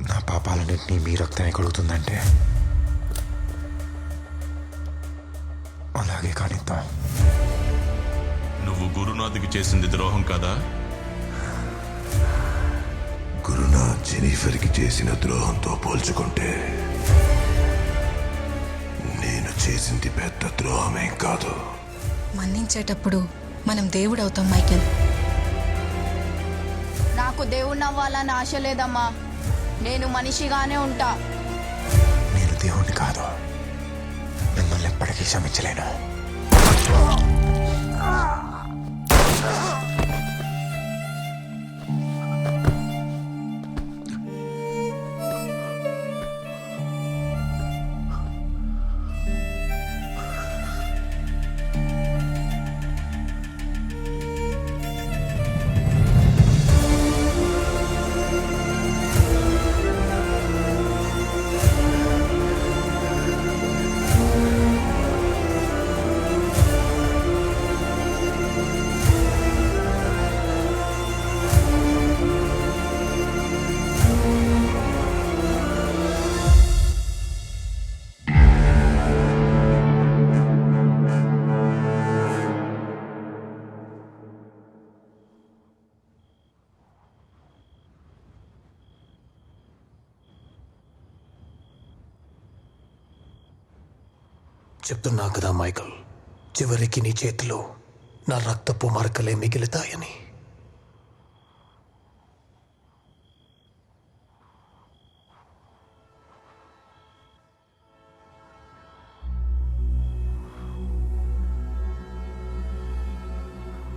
నా పాపాలన్నింటినీ మీ రక్తమే కలుగుతుందంటే అలాగే కానిద్దాం. నువ్వు గురునాథ్కి చేసింది ద్రోహం కదా? గురునాథ్ జెనిఫర్కి చేసిన ద్రోహంతో పోల్చుకుంటే నేను చేసింది పెద్ద ద్రోహమేం కాదు. మన్నించేటప్పుడు మనం దేవుడవుతాం మైకేల్. నాకు దేవుణ్ణి అవ్వాలని ఆశ లేదమ్మా. నేను మనిషిగానే ఉంటా. నేను దేవుణ్ణి కాదు, మిమ్మల్ని ఎప్పటికీ క్షమించలేను. చెప్తున్నా కదా మైకల్, చివరికి నీ చేతిలో నా రక్తపు మరకలే మిగులుతాయని.